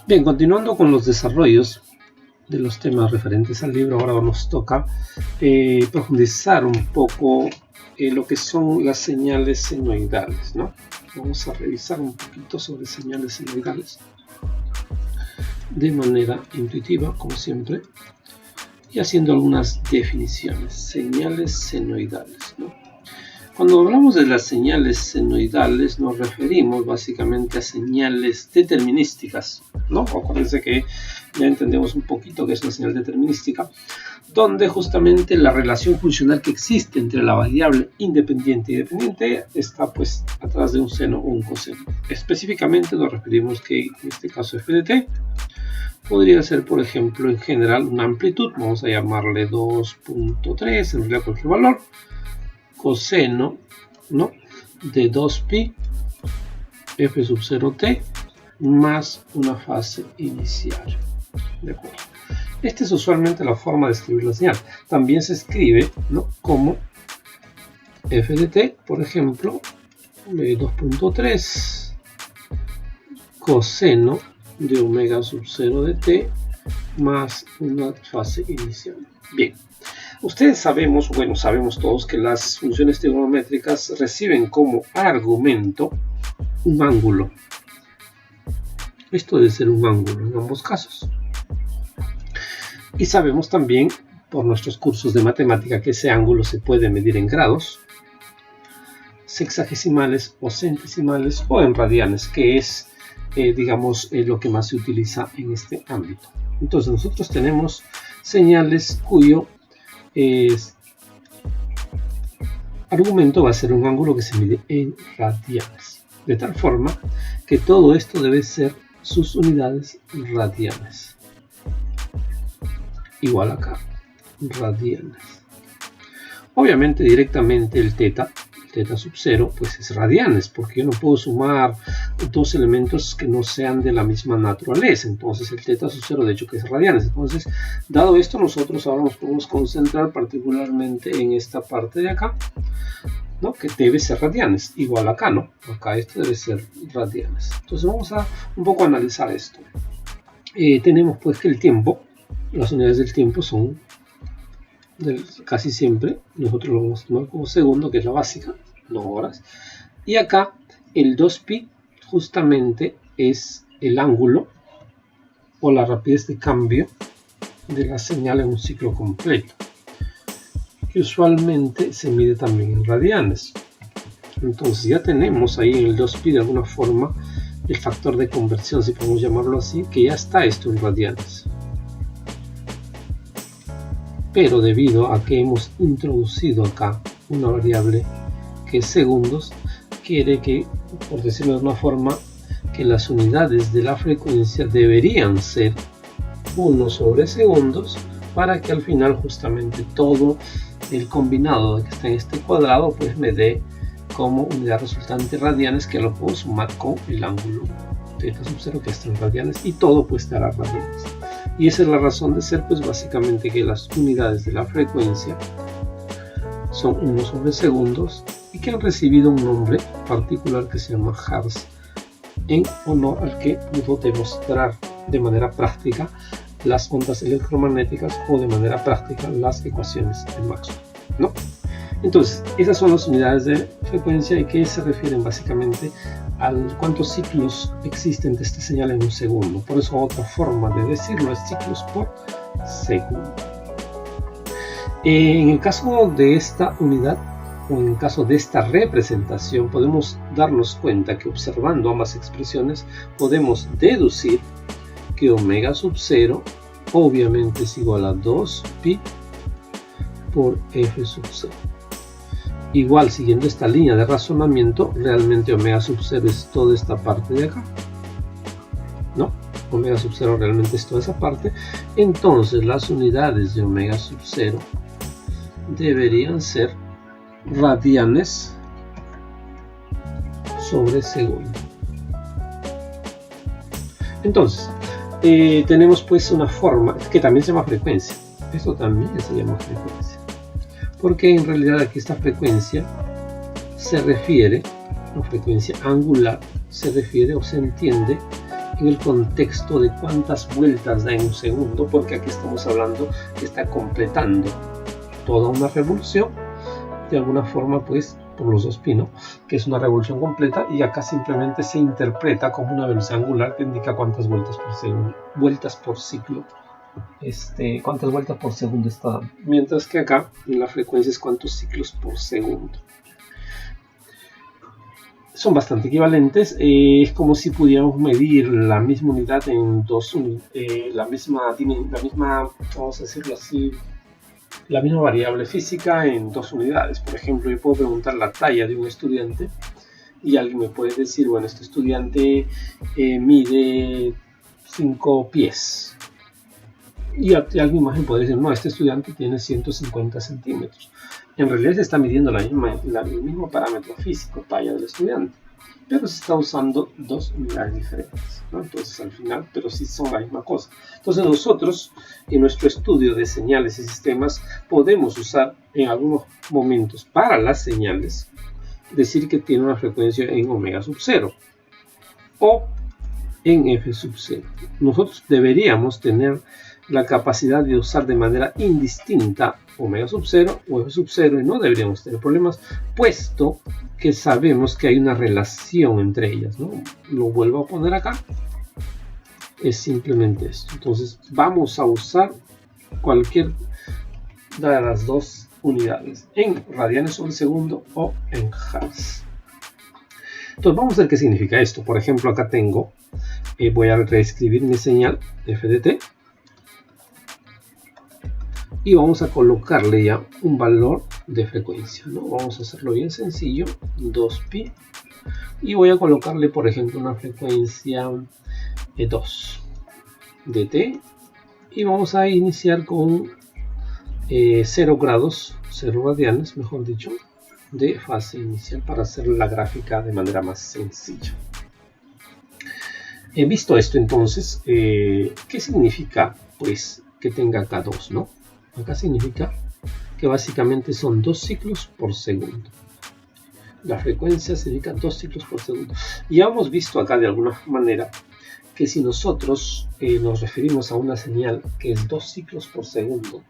Bien, continuando con los desarrollos de los temas referentes al libro, ahora nos toca profundizar un poco lo que son las señales senoidales, ¿no? Vamos a revisar un poquito sobre señales senoidales de manera intuitiva, como siempre, y haciendo algunas definiciones. Señales senoidales, ¿no? Cuando hablamos de las señales senoidales nos referimos básicamente a señales determinísticas, ¿no? Acuérdense que ya entendemos un poquito qué es una señal determinística, donde justamente la relación funcional que existe entre la variable independiente y dependiente está pues atrás de un seno o un coseno. Específicamente nos referimos que en este caso f de t podría ser, por ejemplo, en general una amplitud, vamos a llamarle 2.3, en realidad cualquier valor, coseno, ¿no?, de 2pi f sub 0t más una fase inicial. ¿De acuerdo? Esta es usualmente la forma de escribir la señal. También se escribe, ¿no?, como f de t, por ejemplo, de 2.3 coseno de omega sub 0 de t más una fase inicial. Bien. Ustedes sabemos todos que las funciones trigonométricas reciben como argumento un ángulo. Esto debe ser un ángulo en ambos casos. Y sabemos también por nuestros cursos de matemática que ese ángulo se puede medir en grados, sexagesimales o centesimales o en radianes, que es, lo que más se utiliza en este ámbito. Entonces nosotros tenemos señales cuyo argumento va a ser un ángulo que se mide en radianes, de tal forma que todo esto debe ser sus unidades radianes, igual acá, radianes. Obviamente directamente el teta sub 0 pues es radianes, porque yo no puedo sumar dos elementos que no sean de la misma naturaleza. Entonces el teta sub 0 de hecho que es radianes. Entonces, dado esto, nosotros ahora nos podemos concentrar particularmente en esta parte de acá, ¿no?, que debe ser radianes, igual acá, ¿no? Acá esto debe ser radianes. Entonces vamos a un poco analizar esto. Tenemos pues que el tiempo, las unidades del tiempo son casi siempre, nosotros lo vamos a tomar como segundo, que es la básica, no horas. Y acá el 2pi justamente es el ángulo o la rapidez de cambio de la señal en un ciclo completo, que usualmente se mide también en radianes. Entonces ya tenemos ahí en el 2pi de alguna forma el factor de conversión, si podemos llamarlo así, que ya está esto en radianes. Pero debido a que hemos introducido acá una variable que es segundos, quiere que, por decirlo de una forma, que las unidades de la frecuencia deberían ser 1 sobre segundos, para que al final justamente todo el combinado que está en este cuadrado pues me dé como unidad resultante radianes, que lo puedo sumar con el ángulo teta sub 0 que está en radianes, y todo pues dará radianes. Y esa es la razón de ser, pues básicamente que las unidades de la frecuencia son 1 sobre segundos y que han recibido un nombre particular que se llama Hertz, en honor al que pudo demostrar de manera práctica las ondas electromagnéticas o de manera práctica las ecuaciones de Maxwell, ¿no? Entonces, esas son las unidades de frecuencia y que se refieren básicamente a cuántos ciclos existen de esta señal en un segundo. Por eso otra forma de decirlo es ciclos por segundo. En el caso de esta unidad o en el caso de esta representación podemos darnos cuenta que observando ambas expresiones podemos deducir que omega sub 0 obviamente es igual a 2pi por f sub 0. Igual, siguiendo esta línea de razonamiento, realmente omega sub 0 es toda esta parte de acá, ¿no? Omega sub 0 realmente es toda esa parte. Entonces las unidades de omega sub 0 deberían ser radianes sobre segundo. Entonces tenemos pues una forma que también se llama frecuencia. Esto también se llama frecuencia, porque en realidad aquí esta frecuencia se refiere La frecuencia angular se refiere o se entiende en el contexto de cuántas vueltas da en un segundo, porque aquí estamos hablando que está completando toda una revolución, de alguna forma pues por los 2 pi, ¿no? Que es una revolución completa, y acá simplemente se interpreta como una velocidad angular que indica cuántas vueltas por segundo, vueltas por ciclo, cuántas vueltas por segundo está dando, mientras que acá en la frecuencia es cuántos ciclos por segundo. Son bastante equivalentes. Es como si pudiéramos medir la misma unidad en la misma, vamos a decirlo así, la misma variable física en 2 unidades. Por ejemplo, yo puedo preguntar la talla de un estudiante y alguien me puede decir, bueno, este estudiante mide 5 pies. Y alguien más me puede decir, no, este estudiante tiene 150 centímetros. En realidad se está midiendo el mismo parámetro físico, talla del estudiante, pero se está usando 2 unidades diferentes, ¿no? Entonces al final, pero sí son la misma cosa. Entonces nosotros en nuestro estudio de señales y sistemas podemos usar en algunos momentos para las señales decir que tiene una frecuencia en omega sub 0 o en f sub 0. Nosotros deberíamos tener la capacidad de usar de manera indistinta omega sub 0 o f sub 0 y no deberíamos tener problemas, puesto que sabemos que hay una relación entre ellas, ¿no? Lo vuelvo a poner acá, es simplemente esto. Entonces vamos a usar cualquier de las 2 unidades en radianes sobre segundo o en hertz. Entonces vamos a ver qué significa esto. Por ejemplo, acá tengo, voy a reescribir mi señal f de t y vamos a colocarle ya un valor de frecuencia, ¿no? Vamos a hacerlo bien sencillo, 2pi, y voy a colocarle, por ejemplo, una frecuencia 2 de t, y vamos a iniciar con 0 grados, 0 radianes, mejor dicho, de fase inicial para hacer la gráfica de manera más sencilla. Visto esto, entonces, ¿qué significa? Pues que tenga acá 2, ¿no? Acá significa que básicamente son 2 ciclos por segundo. La frecuencia significa 2 ciclos por segundo. Y ya hemos visto acá de alguna manera que si nosotros nos referimos a una señal que es 2 ciclos por segundo,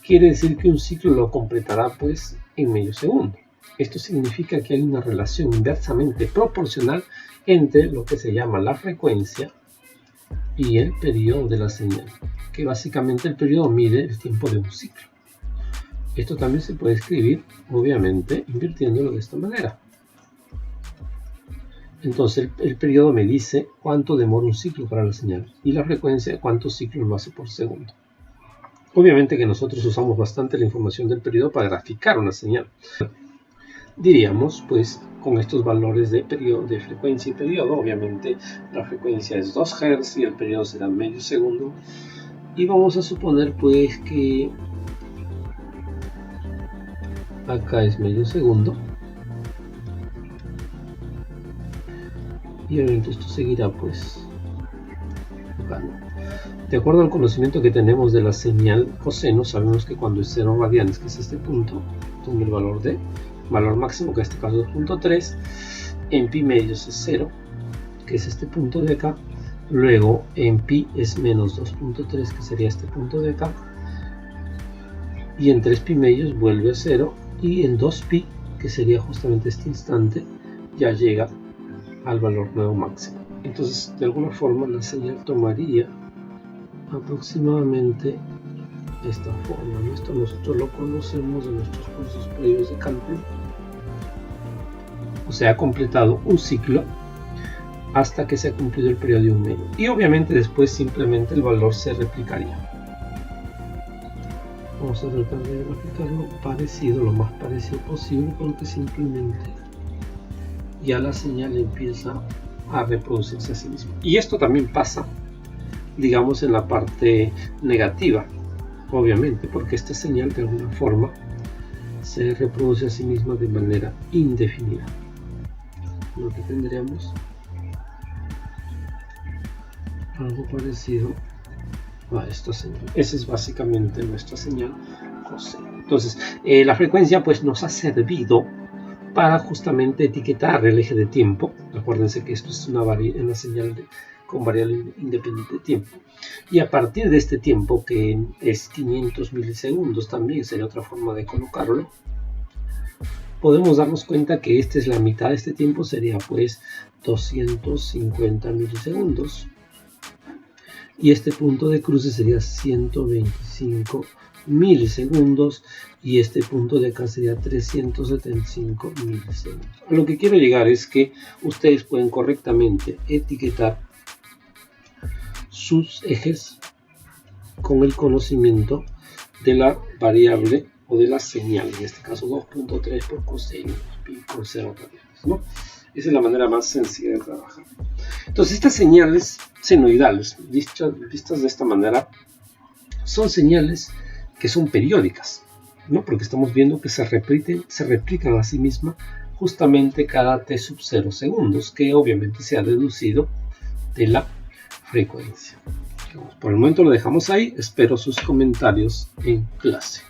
quiere decir que un ciclo lo completará pues en medio segundo. Esto significa que hay una relación inversamente proporcional entre lo que se llama la frecuencia y el periodo de la señal, que básicamente el periodo mide el tiempo de un ciclo. Esto también se puede escribir, obviamente, invirtiéndolo de esta manera. Entonces el periodo me dice cuánto demora un ciclo para la señal y la frecuencia cuántos ciclos lo hace por segundo. Obviamente que nosotros usamos bastante la información del periodo para graficar una señal. Diríamos, pues, con estos valores de periodo, de frecuencia y periodo, obviamente la frecuencia es 2 Hz y el periodo será medio segundo. Y vamos a suponer, pues, que acá es medio segundo. Y obviamente esto seguirá, pues, acá, ¿no? De acuerdo al conocimiento que tenemos de la señal coseno, sabemos que cuando es 0 radianes, que es este punto, toma el valor de valor máximo, que en este caso es 2.3, en pi medios es 0, que es este punto de acá, luego en pi es menos 2.3, que sería este punto de acá, y en 3 pi medios vuelve a 0, y en 2 pi, que sería justamente este instante, ya llega al valor nuevo máximo. Entonces, de alguna forma, la señal tomaría aproximadamente esta forma, ¿no? Esto nosotros lo conocemos de nuestros cursos previos de cálculo. O sea, ha completado un ciclo hasta que se ha cumplido el periodo de un medio. Y obviamente después simplemente el valor se replicaría. Vamos a tratar de replicarlo parecido, lo más parecido posible, porque simplemente ya la señal empieza a reproducirse a sí misma. Y esto también pasa, digamos, en la parte negativa, obviamente, porque esta señal de alguna forma se reproduce a sí misma de manera indefinida. Lo que tendríamos algo parecido a esta señal. Esa es básicamente nuestra señal coseno. Entonces, la frecuencia pues nos ha servido para justamente etiquetar el eje de tiempo. Acuérdense que esto es una señal con variable independiente de tiempo. Y a partir de este tiempo, que es 500 milisegundos, también sería otra forma de colocarlo, podemos darnos cuenta que esta es la mitad de este tiempo, sería pues 250 milisegundos. Y este punto de cruce sería 125 milisegundos. Y este punto de acá sería 375 milisegundos. A lo que quiero llegar es que ustedes pueden correctamente etiquetar sus ejes con el conocimiento de la variable o de la señal, en este caso 2.3 por coseno pi por 0 también, ¿no? Esa es la manera más sencilla de trabajar. Entonces, estas señales senoidales, vistas de esta manera, son señales que son periódicas, ¿no? Porque estamos viendo que se replican a sí mismas justamente cada t sub 0 segundos, que obviamente se ha deducido de la frecuencia. Por el momento lo dejamos ahí. Espero sus comentarios en clase.